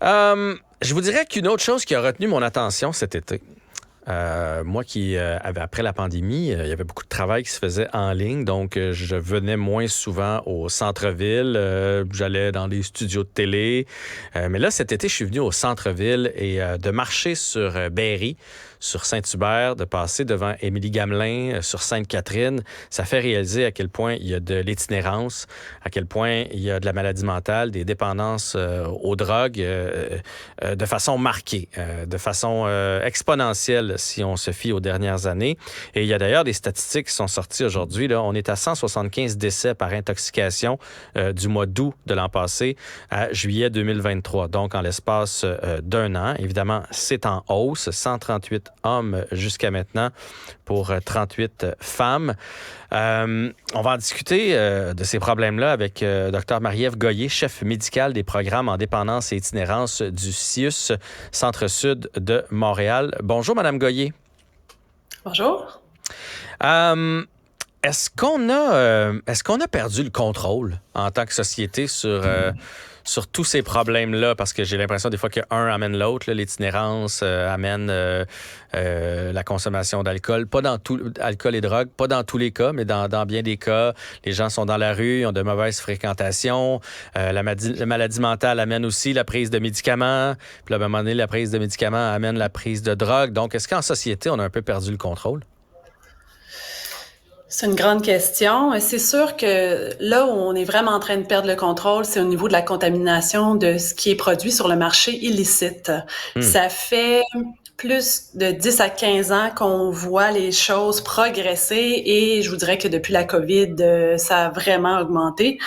Je vous dirais qu'une autre chose qui a retenu mon attention cet été, moi qui avait après la pandémie, il y avait beaucoup de travail qui se faisait en ligne, donc je venais moins souvent au centre-ville, j'allais dans des studios de télé, mais là cet été je suis venu au centre-ville et de marcher sur Berry, sur Saint-Hubert, de passer devant Émilie-Gamelin, sur Sainte-Catherine, ça fait réaliser à quel point il y a de l'itinérance, à quel point il y a de la maladie mentale, des dépendances aux drogues de façon marquée, de façon exponentielle si on se fie aux dernières années. Et il y a d'ailleurs des statistiques qui sont sorties aujourd'hui. Là. On est à 175 décès par intoxication du mois d'août de l'an passé à juillet 2023. Donc, en l'espace d'un an. Évidemment, c'est en hausse. 138 hommes jusqu'à maintenant pour 38 femmes. On va en discuter de ces problèmes-là avec Dr Marie-Ève Goyer, chef médical des programmes en dépendance et itinérance du CIUS Centre-Sud de Montréal. Bonjour, Madame Goyer. Bonjour. Est-ce qu'on a perdu le contrôle en tant que société sur tous ces problèmes-là? Parce que j'ai l'impression des fois qu'un amène l'autre. Là, l'itinérance amène la consommation d'alcool. Pas dans tout alcool et drogue, pas dans tous les cas, mais dans bien des cas. Les gens sont dans la rue, ils ont de mauvaises fréquentations. La maladie mentale amène aussi la prise de médicaments. Puis là, à un moment donné, la prise de médicaments amène la prise de drogue. Donc, est-ce qu'en société, on a un peu perdu le contrôle? C'est une grande question. C'est sûr que là où on est vraiment en train de perdre le contrôle, c'est au niveau de la contamination de ce qui est produit sur le marché illicite. Ça fait plus de 10 à 15 ans qu'on voit les choses progresser et je vous dirais que depuis la COVID, ça a vraiment augmenté.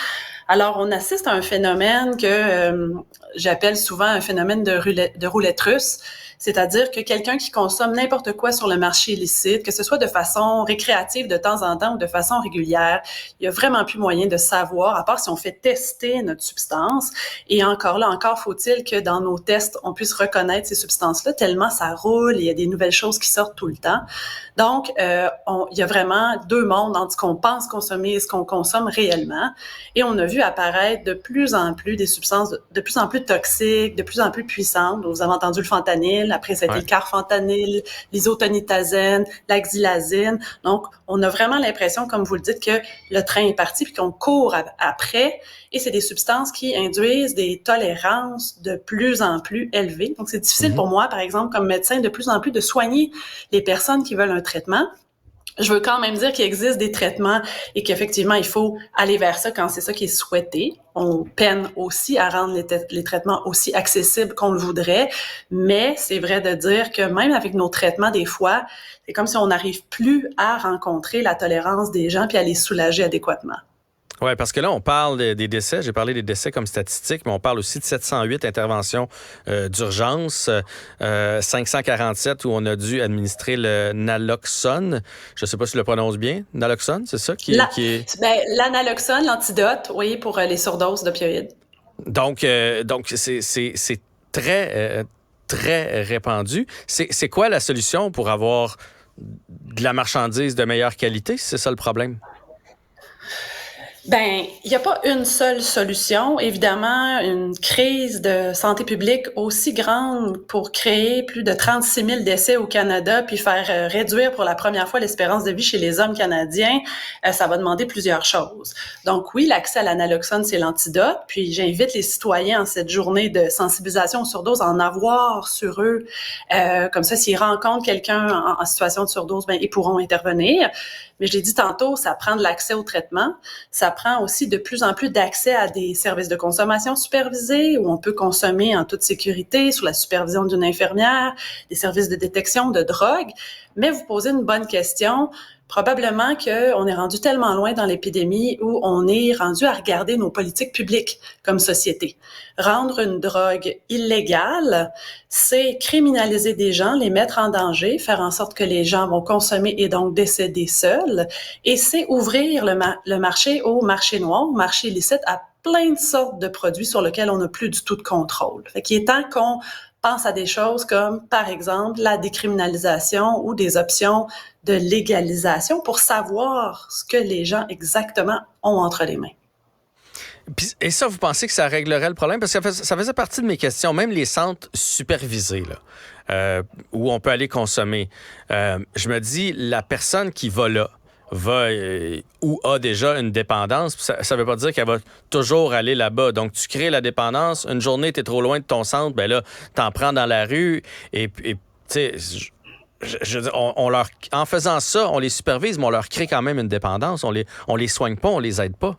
Alors, on assiste à un phénomène que j'appelle souvent un phénomène de roulette russe. C'est-à-dire que quelqu'un qui consomme n'importe quoi sur le marché illicite, que ce soit de façon récréative de temps en temps ou de façon régulière, il y a vraiment plus moyen de savoir, à part si on fait tester notre substance. Et encore faut-il que dans nos tests, on puisse reconnaître ces substances-là, tellement ça roule et il y a des nouvelles choses qui sortent tout le temps. Donc, il y a vraiment deux mondes entre ce qu'on pense consommer et ce qu'on consomme réellement. Et on a vu apparaître de plus en plus des substances de plus en plus toxiques, de plus en plus puissantes. Vous avez entendu le fentanyl, après c'était le carfentanyl, l'isotonitazène, la xylazine. Donc, on a vraiment l'impression, comme vous le dites, que le train est parti puis qu'on court après. Et c'est des substances qui induisent des tolérances de plus en plus élevées. Donc, c'est difficile pour moi, par exemple, comme médecin, de plus en plus de soigner les personnes qui veulent un traitement. Je veux quand même dire qu'il existe des traitements et qu'effectivement, il faut aller vers ça quand c'est ça qui est souhaité. On peine aussi à rendre les traitements aussi accessibles qu'on le voudrait, mais c'est vrai de dire que même avec nos traitements, des fois, c'est comme si on n'arrive plus à rencontrer la tolérance des gens puis à les soulager adéquatement. Oui, parce que là, on parle des décès. J'ai parlé des décès comme statistique, mais on parle aussi de 708 interventions d'urgence, 547 où on a dû administrer le naloxone. Je ne sais pas si je le prononce bien. Naloxone, c'est ça qui est... L'analoxone, l'antidote, oui, pour les surdoses d'opioïdes. Donc c'est très, très répandu. C'est quoi la solution pour avoir de la marchandise de meilleure qualité, si c'est ça le problème? Ben, il n'y a pas une seule solution. Évidemment, une crise de santé publique aussi grande pour créer plus de 36 000 décès au Canada, puis faire réduire pour la première fois l'espérance de vie chez les hommes canadiens, ça va demander plusieurs choses. Donc oui, l'accès à l'analoxone, c'est l'antidote. Puis j'invite les citoyens en cette journée de sensibilisation aux surdoses à en avoir sur eux. Comme ça, s'ils rencontrent quelqu'un en situation de surdose, ben ils pourront intervenir. Mais je l'ai dit tantôt, ça prend de l'accès au traitement. Ça prend aussi de plus en plus d'accès à des services de consommation supervisés où on peut consommer en toute sécurité sous la supervision d'une infirmière, des services de détection de drogue. Mais vous posez une bonne question. Probablement qu'on est rendu tellement loin dans l'épidémie où on est rendu à regarder nos politiques publiques comme société. Rendre une drogue illégale, c'est criminaliser des gens, les mettre en danger, faire en sorte que les gens vont consommer et donc décéder seuls. Et c'est ouvrir le marché au marché noir, au marché illicite, à plein de sortes de produits sur lesquels on n'a plus du tout de contrôle. Fait qu'il est temps qu'on pense à des choses comme, par exemple, la décriminalisation ou des options de légalisation pour savoir ce que les gens exactement ont entre les mains. Et ça, vous pensez que ça réglerait le problème? Parce que ça faisait partie de mes questions. Même les centres supervisés, là, où on peut aller consommer. Je me dis, la personne qui va là, ou a déjà une dépendance, ça ne veut pas dire qu'elle va toujours aller là-bas. Donc, tu crées la dépendance, une journée, tu es trop loin de ton centre, ben là, t'en prends dans la rue, et tu sais, en faisant ça, on les supervise, mais on leur crée quand même une dépendance. On les soigne pas, on les aide pas.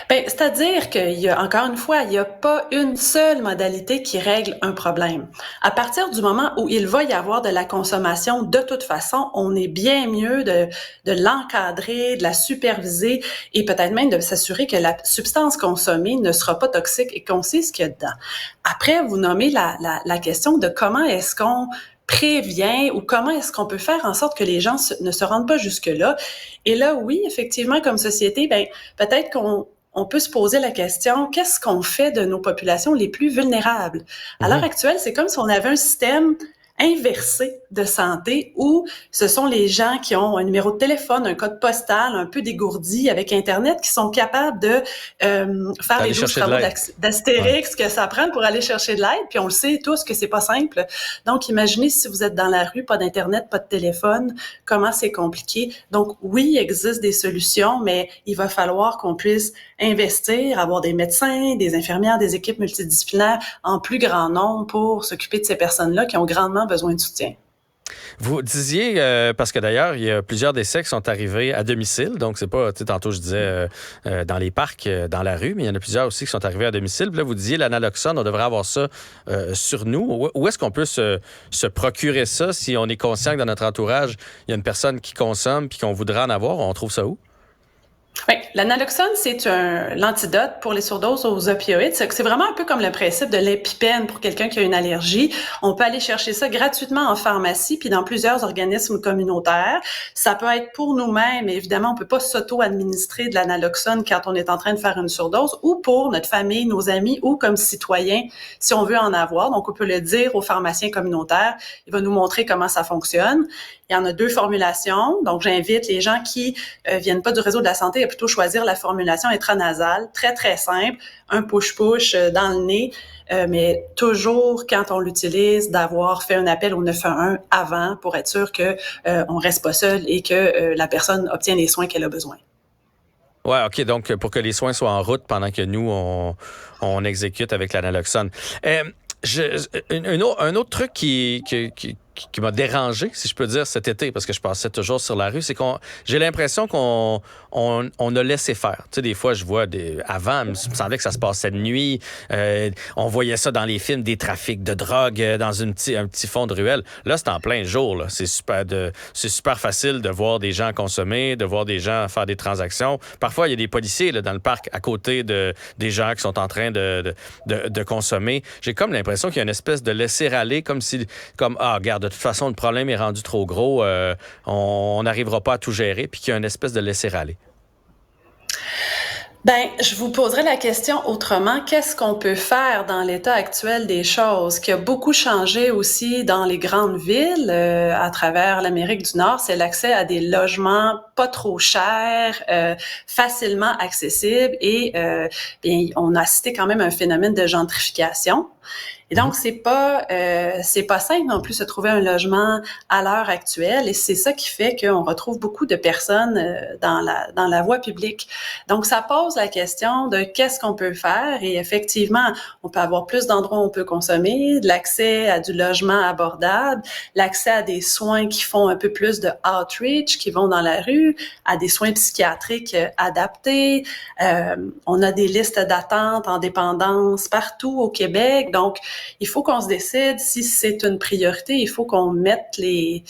Ben, c'est-à-dire qu'il y a, encore une fois, il n'y a pas une seule modalité qui règle un problème. À partir du moment où il va y avoir de la consommation, de toute façon, on est bien mieux de l'encadrer, de la superviser et peut-être même de s'assurer que la substance consommée ne sera pas toxique et qu'on sait ce qu'il y a dedans. Après, vous nommez la question de comment est-ce qu'on prévient ou comment est-ce qu'on peut faire en sorte que les gens ne se rendent pas jusque-là. Et là, oui, effectivement, comme société, ben peut-être qu'on peut se poser la question, qu'est-ce qu'on fait de nos populations les plus vulnérables? À l'heure actuelle, c'est comme si on avait un système inversé de santé où ce sont les gens qui ont un numéro de téléphone, un code postal un peu dégourdi avec Internet qui sont capables de faire les 12 travaux d'Astérix que ça prend pour aller chercher de l'aide. Puis on le sait tous que c'est pas simple. Donc imaginez si vous êtes dans la rue, pas d'Internet, pas de téléphone, comment c'est compliqué. Donc oui, il existe des solutions, mais il va falloir qu'on puisse investir, avoir des médecins, des infirmières, des équipes multidisciplinaires en plus grand nombre pour s'occuper de ces personnes-là qui ont grandement besoin de soutien. Vous disiez, parce que d'ailleurs, il y a plusieurs décès qui sont arrivés à domicile, donc c'est pas, tu sais, tantôt je disais dans les parcs, dans la rue, mais il y en a plusieurs aussi qui sont arrivés à domicile. Puis là, vous disiez l'analoxone, on devrait avoir ça sur nous. Où est-ce qu'on peut se procurer ça si on est conscient que dans notre entourage, il y a une personne qui consomme puis qu'on voudrait en avoir? On trouve ça où? Oui, l'analoxone, c'est l'antidote pour les surdoses aux opioïdes. C'est vraiment un peu comme le principe de l'épipène pour quelqu'un qui a une allergie. On peut aller chercher ça gratuitement en pharmacie puis dans plusieurs organismes communautaires. Ça peut être pour nous-mêmes, évidemment, on peut pas s'auto-administrer de l'analoxone quand on est en train de faire une surdose, ou pour notre famille, nos amis, ou comme citoyens, si on veut en avoir. Donc, on peut le dire au pharmacien communautaire. Il va nous montrer comment ça fonctionne. Il y en a 2 formulations. Donc, j'invite les gens qui viennent pas du réseau de la santé à plutôt choisir la formulation intranasale, très, très simple, un push-push dans le nez, mais toujours, quand on l'utilise, d'avoir fait un appel au 911 avant pour être sûr que on reste pas seul et que la personne obtient les soins qu'elle a besoin. Ouais, OK. Donc, pour que les soins soient en route pendant que nous, on exécute avec l'analoxone. Un autre truc qui m'a dérangé, si je peux dire, cet été, parce que je passais toujours sur la rue, c'est j'ai l'impression qu'on a laissé faire. Tu sais, des fois, je vois avant, il me semblait que ça se passait de nuit. On voyait ça dans les films, des trafics de drogue dans un petit fond de ruelle. Là, c'est en plein jour. Là. C'est super facile de voir des gens consommer, de voir des gens faire des transactions. Parfois, il y a des policiers là, dans le parc à côté des gens qui sont en train de consommer. J'ai comme l'impression qu'il y a une espèce de laisser-aller, comme regarde, de toute façon, le problème est rendu trop gros, on n'arrivera pas à tout gérer, puis qu'il y a une espèce de laisser-aller. Ben, je vous poserai la question autrement. Qu'est-ce qu'on peut faire dans l'état actuel des choses? Qui a beaucoup changé aussi dans les grandes villes à travers l'Amérique du Nord, c'est l'accès à des logements pas trop chers, facilement accessibles et bien, on a assisté quand même à un phénomène de gentrification. Et donc, c'est pas simple non plus de trouver un logement à l'heure actuelle, et c'est ça qui fait qu'on retrouve beaucoup de personnes dans la voie publique. Donc, ça pose la question de qu'est-ce qu'on peut faire, et effectivement, on peut avoir plus d'endroits où on peut consommer, de l'accès à du logement abordable, l'accès à des soins qui font un peu plus de outreach, qui vont dans la rue, à des soins psychiatriques adaptés. On a des listes d'attente en dépendance partout au Québec, donc il faut qu'on se décide si c'est une priorité. Il faut qu'on mette les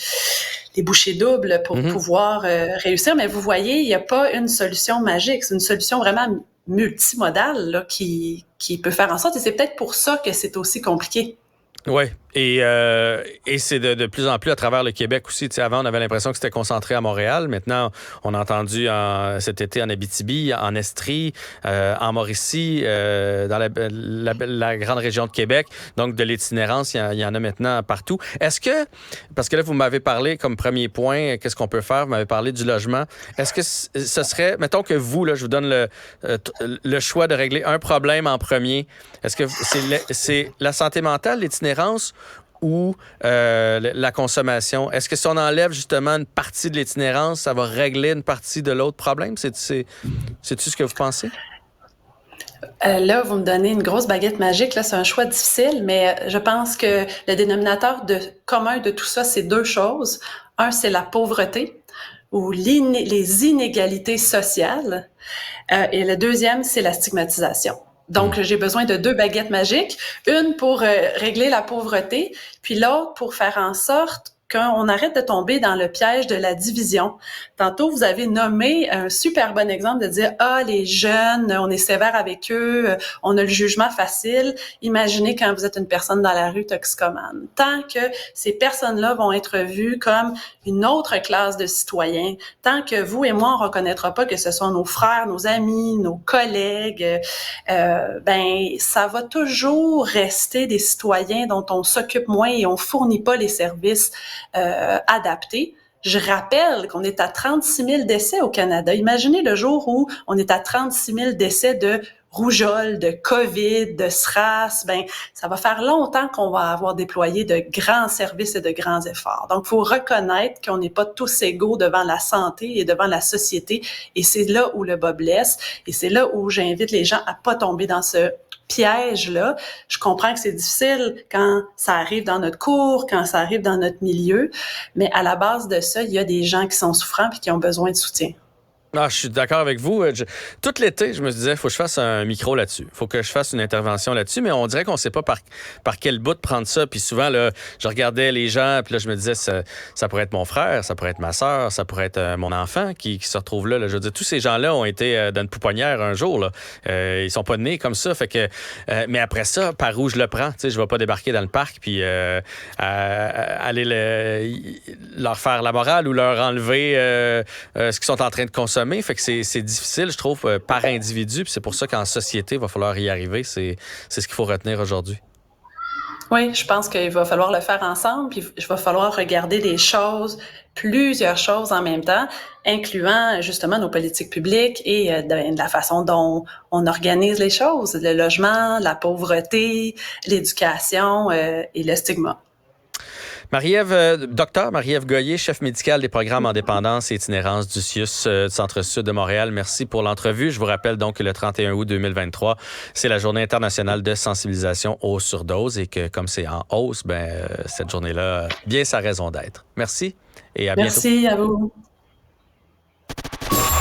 bouchées doubles pour pouvoir réussir. Mais vous voyez, il n'y a pas une solution magique. C'est une solution vraiment multimodale là, qui peut faire en sorte. Et c'est peut-être pour ça que c'est aussi compliqué. Oui. Et c'est de plus en plus à travers le Québec aussi. Tu sais, avant, on avait l'impression que c'était concentré à Montréal. Maintenant, on a entendu cet été en Abitibi, en Estrie, en Mauricie, dans la grande région de Québec. Donc, de l'itinérance, il y en a maintenant partout. Est-ce que, parce que là, vous m'avez parlé comme premier point, qu'est-ce qu'on peut faire? Vous m'avez parlé du logement. Est-ce que ce serait, mettons que vous, là, je vous donne le choix de régler un problème en premier. Est-ce que c'est la santé mentale, l'itinérance ou la consommation? Est-ce que si on enlève justement une partie de l'itinérance, ça va régler une partie de l'autre problème? C'est-tu ce que vous pensez? Là, vous me donnez une grosse baguette magique. Là, c'est un choix difficile, mais je pense que le dénominateur commun de tout ça, c'est deux choses. Un, c'est la pauvreté ou les inégalités sociales. Et le deuxième, c'est la stigmatisation. Donc, j'ai besoin de deux baguettes magiques, une pour régler la pauvreté, puis l'autre pour faire en sorte qu'on arrête de tomber dans le piège de la division. Tantôt, vous avez nommé un super bon exemple de dire « Ah, les jeunes, on est sévère avec eux, on a le jugement facile. » Imaginez quand vous êtes une personne dans la rue toxicomane. Tant que ces personnes-là vont être vues comme une autre classe de citoyens, tant que vous et moi, on reconnaîtra pas que ce sont nos frères, nos amis, nos collègues, ça va toujours rester des citoyens dont on s'occupe moins et on fournit pas les services adaptés. Je rappelle qu'on est à 36 000 décès au Canada. Imaginez le jour où on est à 36 000 décès de rougeole, de COVID, de SRAS. Ça va faire longtemps qu'on va avoir déployé de grands services et de grands efforts. Donc, il faut reconnaître qu'on n'est pas tous égaux devant la santé et devant la société. Et c'est là où le bas blesse. Et c'est là où j'invite les gens à pas tomber dans ce piège-là. Je comprends que c'est difficile quand ça arrive dans notre cours, quand ça arrive dans notre milieu, mais à la base de ça, il y a des gens qui sont souffrants et qui ont besoin de soutien. Ah, je suis d'accord avec vous. Tout l'été, je me disais, il faut que je fasse un micro là-dessus. Il faut que je fasse une intervention là-dessus, mais on dirait qu'on ne sait pas par quel bout de prendre ça. Puis souvent, là, je regardais les gens, puis là, je me disais, ça pourrait être mon frère, ça pourrait être ma sœur, ça pourrait être mon enfant qui se retrouve là. Je veux dire, tous ces gens-là ont été dans une pouponnière un jour. Là. Ils sont pas nés comme ça. Fait que, mais après ça, par où je le prends? Je ne vais pas débarquer dans le parc puis aller leur faire la morale ou leur enlever ce qu'ils sont en train de consommer. Fait que c'est difficile, je trouve, par individu. Puis c'est pour ça qu'en société, il va falloir y arriver. C'est ce qu'il faut retenir aujourd'hui. Oui, je pense qu'il va falloir le faire ensemble, puis il va falloir regarder plusieurs choses en même temps, incluant justement nos politiques publiques et de la façon dont on organise les choses, le logement, la pauvreté, l'éducation et le stigma. Docteur Marie-Ève Goyer, chef médical des programmes en dépendance et itinérance du CIUS du Centre-Sud de Montréal. Merci pour l'entrevue. Je vous rappelle donc que le 31 août 2023, c'est la Journée internationale de sensibilisation aux surdoses et que comme c'est en hausse, cette journée-là, bien sa raison d'être. Merci et à bientôt. Merci à vous.